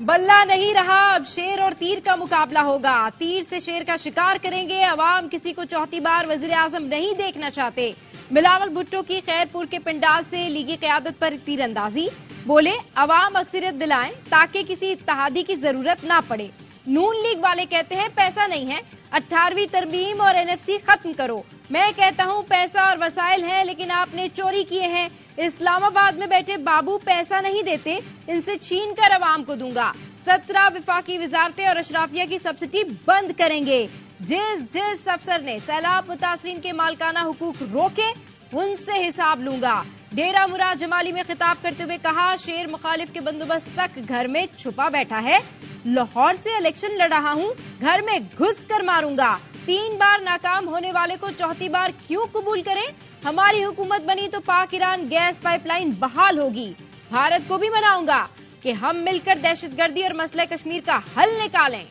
बल्ला नहीं रहा, अब शेर और तीर का मुकाबला होगा। तीर से शेर का शिकार करेंगे। अवाम किसी को चौथी बार वजीर आजम नहीं देखना चाहते। बिलावल भुट्टो की खैरपुर के पंडाल से लीगी क़यादत पर तीरंदाजी। बोले अवाम अक्सरियत दिलाएं ताकि किसी इत्तेहादी की जरूरत ना पड़े। नून लीग वाले कहते हैं पैसा नहीं है, 18वीं तरमीम और एनएफसी खत्म करो। मैं कहता हूं पैसा और वसाइल है, लेकिन आपने चोरी किए हैं। इस्लामाबाद में बैठे बाबू पैसा नहीं देते, इनसे छीन कर अवाम को दूंगा। 17 विफाकी वजारतें और अशराफिया की सब्सिडी बंद करेंगे। जिस अफसर ने सैलाब मुतासरीन के मालकाना हुकूक रोके, उनसे हिसाब लूंगा। डेरा मुराद जमाली में खिताब करते हुए कहा, शेर मुखालिफ के बंदोबस्त तक घर में छुपा बैठा है। लाहौर से इलेक्शन लड़ रहा हूं, घर में घुस कर मारूंगा। 3 बार नाकाम होने वाले को चौथी बार क्यों कबूल करें? हमारी हुकूमत बनी तो पाक ईरान गैस पाइपलाइन बहाल होगी। भारत को भी मनाऊंगा कि हम मिलकर दहशतगर्दी और मसले कश्मीर का हल निकालें।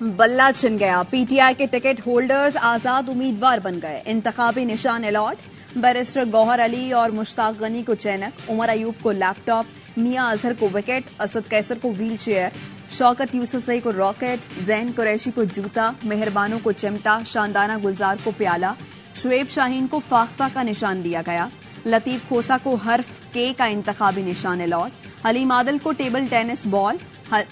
बल्ला छिन गया, पीटीआई के टिकट होल्डर्स आजाद उम्मीदवार बन गए। इंतखाबी निशान अलॉट, बैरिस्टर गौहर अली और मुश्ताक गनी को चैनक, उमर अयूब को लैपटॉप, मियां अजहर को विकेट, असद कैसर को व्हील चेयर, शौकत यूसुफजई को रॉकेट, जैन कुरैशी को जूता, मेहरबानों को चिमटा, शानदाना गुलजार को प्याला, शुएब शाहीन को फाख्ता का निशान दिया गया। लतीफ खोसा को हर्फ के का इंतखाबी निशान अलॉट, हलीम आदिल को table tennis ball,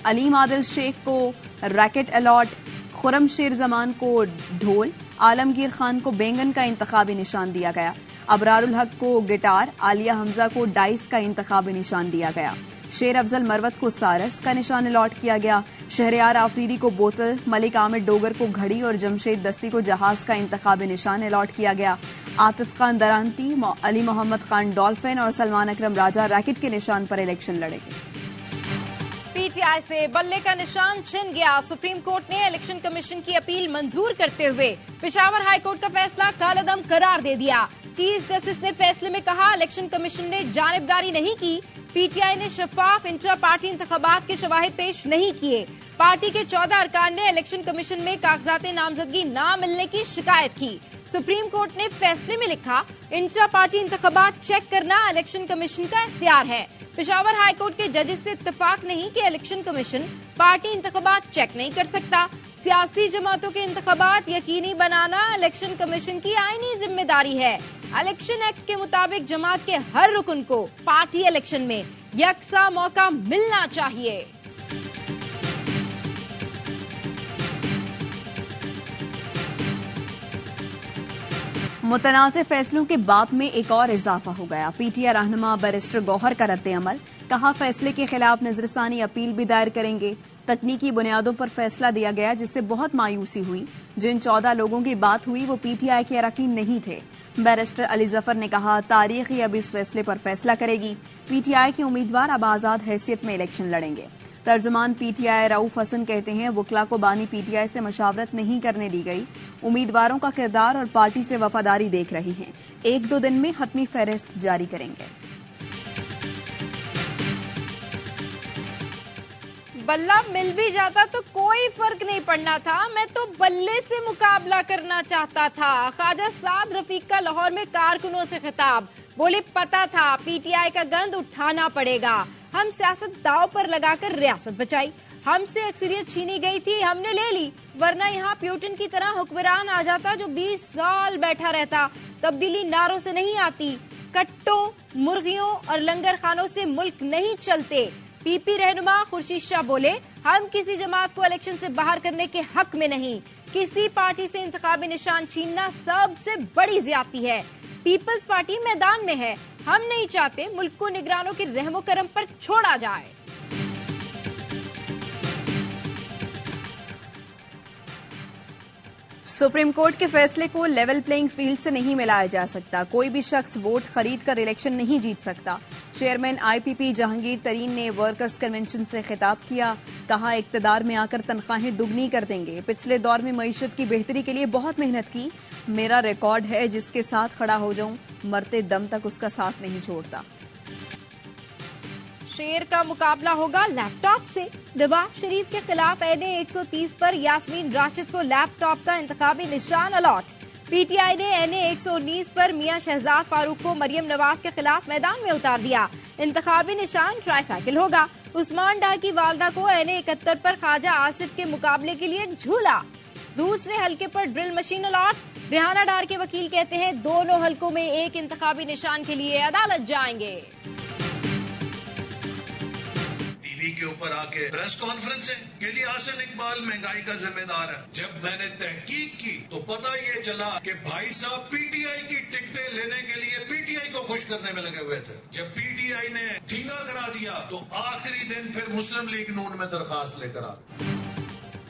Aleem Adil Sheikh को रैकेट अलॉट, खुरम शेर जमान को ढोल, आलमगीर खान को बैंगन का इंतखाबी निशान दिया गया। अबरारुल हक को गिटार, आलिया हमजा को डाइस का इंतखाबी निशान दिया गया। शेर अफजल मरवत को सारस का निशान अलॉट किया गया। शहरयार आफरीदी को बोतल, मलिक आमिर डोगर को घड़ी और जमशेद दस्ती को जहाज का इंतखाबी निशान अलॉट किया गया। आतिफ खान दरांती, अली मोहम्मद खान डॉल्फिन और सलमान अकरम राजा रैकेट के निशान पर इलेक्शन लड़ेंगे। पीटीआई से बल्ले का निशान छिन गया। सुप्रीम कोर्ट ने इलेक्शन कमीशन की अपील मंजूर करते हुए पेशावर हाई कोर्ट का फैसला कालअदम करार दे दिया। चीफ जस्टिस ने फैसले में कहा, इलेक्शन कमीशन ने जानिबदारी नहीं की। पीटीआई ने शफाफ इंट्रा पार्टी इंतखाबात के शवाहिद पेश नहीं किए। पार्टी के 14 अरकान ने इलेक्शन कमीशन में कागजात नामजदगी न मिलने की शिकायत की। सुप्रीम कोर्ट ने फैसले में लिखा, इंट्रा पार्टी इंतखाबात चेक करना इलेक्शन कमीशन का इख्तियार है। पेशावर हाई कोर्ट के जजेस से इत्तेफाक नहीं कि इलेक्शन कमीशन पार्टी इंतखाबात चेक नहीं कर सकता। सियासी जमातों के इंतखाबात यकीनी बनाना इलेक्शन कमीशन की आईनी जिम्मेदारी है। इलेक्शन एक्ट के मुताबिक जमात के हर रुकन को पार्टी इलेक्शन में यकसा मौका मिलना चाहिए। मुतनाज़ फैसलों के बाब में एक और इजाफा हो गया। पीटीआई रहनुमा बैरिस्टर गौहर का रद्द अमल, कहा फैसले के खिलाफ नजरसानी अपील भी दायर करेंगे। तकनीकी बुनियादों पर फैसला दिया गया जिससे बहुत मायूसी हुई। जिन 14 लोगों की बात हुई वो पीटीआई के अरकान नहीं थे। बैरिस्टर अली जफर ने कहा, तारीख ही अब इस फैसले पर फैसला करेगी। पीटीआई के उम्मीदवार अब आजाद हैसियत में इलेक्शन लड़ेंगे। तर्जुमान पीटीआई रऊफ हसन कहते हैं, वकला को बानी पीटीआई से मशावरत नहीं करने दी गई। उम्मीदवारों का किरदार और पार्टी से वफादारी देख रहे हैं। 1-2 दिन में हतमी फहरिस्त जारी करेंगे। बल्ला मिल भी जाता तो कोई फर्क नहीं पड़ना था। मैं तो बल्ले से मुकाबला करना चाहता था। ख्वाजा साद रफीक का लाहौर में कारकुनों से खिताब। बोले पता था पीटीआई का गंद उठाना पड़ेगा। हम सियासत दांव पर लगाकर रियासत बचाई। हमसे अक्सरियत छीनी गई थी, हमने ले ली। वरना यहाँ प्यूटन की तरह हुक्मरान आ जाता जो 20 साल बैठा रहता। तब्दीली नारों से नहीं आती, कट्टों, मुर्गियों और लंगर खानों से मुल्क नहीं चलते। पीपी रहनुमा खुर्शीद शाह बोले, हम किसी जमात को इलेक्शन से बाहर करने के हक में नहीं। किसी पार्टी से इंतखाबी निशान छीनना सबसे बड़ी ज्यादती है। पीपल्स पार्टी मैदान में है। हम नहीं चाहते मुल्क को निगरानों के रहमो करम पर छोड़ा जाए। सुप्रीम कोर्ट के फैसले को लेवल प्लेइंग फील्ड से नहीं मिलाया जा सकता। कोई भी शख्स वोट खरीद कर इलेक्शन नहीं जीत सकता। चेयरमैन आईपीपी जहांगीर तरीन ने वर्कर्स कन्वेंशन से खिताब किया। कहा, इक्तदार में आकर तनख्वाहें दुगनी कर देंगे। पिछले दौर में मईशत की बेहतरी के लिए बहुत मेहनत की। मेरा रिकॉर्ड है, जिसके साथ खड़ा हो जाऊं मरते दम तक उसका साथ नहीं छोड़ता। शेर का मुकाबला होगा लैपटॉप से। नवाज शरीफ के खिलाफ एनए 130 पर यास्मीन राशिद को लैपटॉप का इंतखाबी निशान अलॉट। PTI نے NA 119 پر میاں شہزاد فاروق کو مریم نواز کے خلاف میدان میں اتار دیا. انتخابی نشان ٹرائی سائیکل ہوگا. عثمان ڈار کی والدہ کو NA 71 پر خواجہ آصف کے مقابلے کے لیے جھولا. دوسرے حلقے پر drill machine allot. Rehana Dar کے وکیل کہتے ہیں دونوں حلقوں میں ایک انتخابی نشان کے لیے عدالت جائیں گے. کے اوپر آ کے پریس کانفرنس ہے کہ جی حسن اقبال مہنگائی کا ذمہ دار ہے. جب میں نے تحقیق کی تو پتہ یہ چلا کہ بھائی صاحب PTI کی ٹکٹیں لینے کے لیے PTI کو خوش کرنے میں لگے ہوئے تھے. جب PTI نے ٹھیکا کرا دیا تو آخری دن پھر مسلم لیگ نون میں درخواست لے کر آ.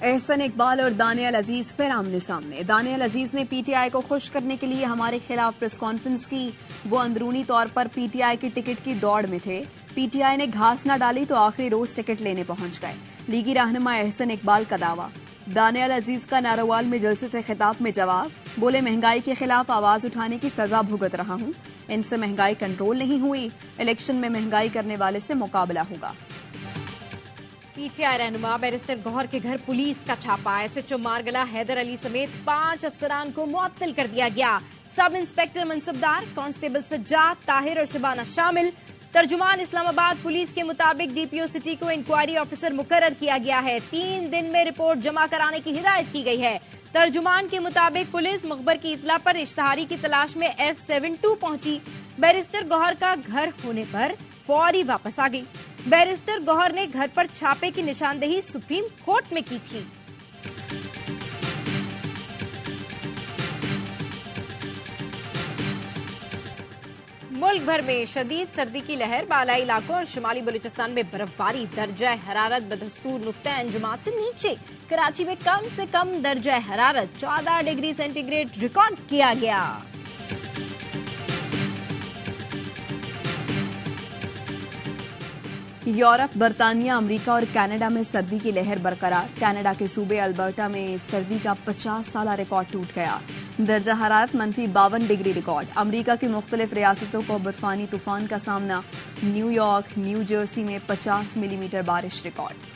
احسن اقبال اور دانیال عزیز پھر آمنے سامنے. دانیال عزیز نے PTI کو خوش کرنے کے لیے ہمارے خلاف پریس کانفرنس کی. وہ اندرونی طور پر PTI کی ٹکٹ کی دوڑ میں تھے. PTI نے گھاس نہ ڈالی تو آخری روز ٹکٹ لینے پہنچ گئے. لیگی رہنما احسن اقبال کا دعویٰ. دانیال عزیز کا ناروال میں جلسے سے خطاب میں جواب. بولے مہنگائی کے خلاف آواز اٹھانے کی سزا بھگت رہا ہوں. ان سے مہنگائی کنٹرول نہیں ہوئی. الیکشن میں مہنگائی کرنے والے سے مقابلہ ہوگا. PTI رہنما بیرسٹر گوہر کے گھر پولیس کا چھاپا. SHO مارگلہ حیدر علی سمیت 5 افسران کو معطل کر دیا گیا. Sub inspector Mansabdar, constable Sajjad, Tahir اور شبانہ شامل. ترجمان اسلام آباد پولیس کے مطابق DPO سٹی کو انکوائری آفیسر مقرر کیا گیا ہے. 3 دن میں رپورٹ جمع کرانے کی ہدایت کی گئی ہے. ترجمان کے مطابق پولیس مخبر کی اطلاع پر اشتہاری کی تلاش میں F72 پہنچی. بیرسٹر گوہر کا گھر ہونے پر فوری واپس آ گئی. بیرسٹر گوہر نے گھر پر چھاپے کی نشاندہی سپریم کورٹ میں کی تھی. ملک بھر میں شدید سردی کی لہر. بالائی علاقوں اور شمالی بلوچستان میں برف باری. درجہ حرارت بدستور نقطہ انجماد سے نیچے. کراچی میں کم سے کم درجہ حرارت 14 ڈگری سینٹی گریڈ ریکارڈ کیا گیا. یورپ، برطانیہ، امریکہ اور کینیڈا میں سردی کی لہر برقرار. کینیڈا کے صوبے البرٹا میں سردی کا 50 سالہ ریکارڈ ٹوٹ گیا. درجہ حرارت -52 ڈگری ریکارڈ. امریکہ کی مختلف ریاستوں کو برفانی طوفان کا سامنا. نیو یارک، نیو جرسی میں 50 ملی میٹر بارش ریکارڈ.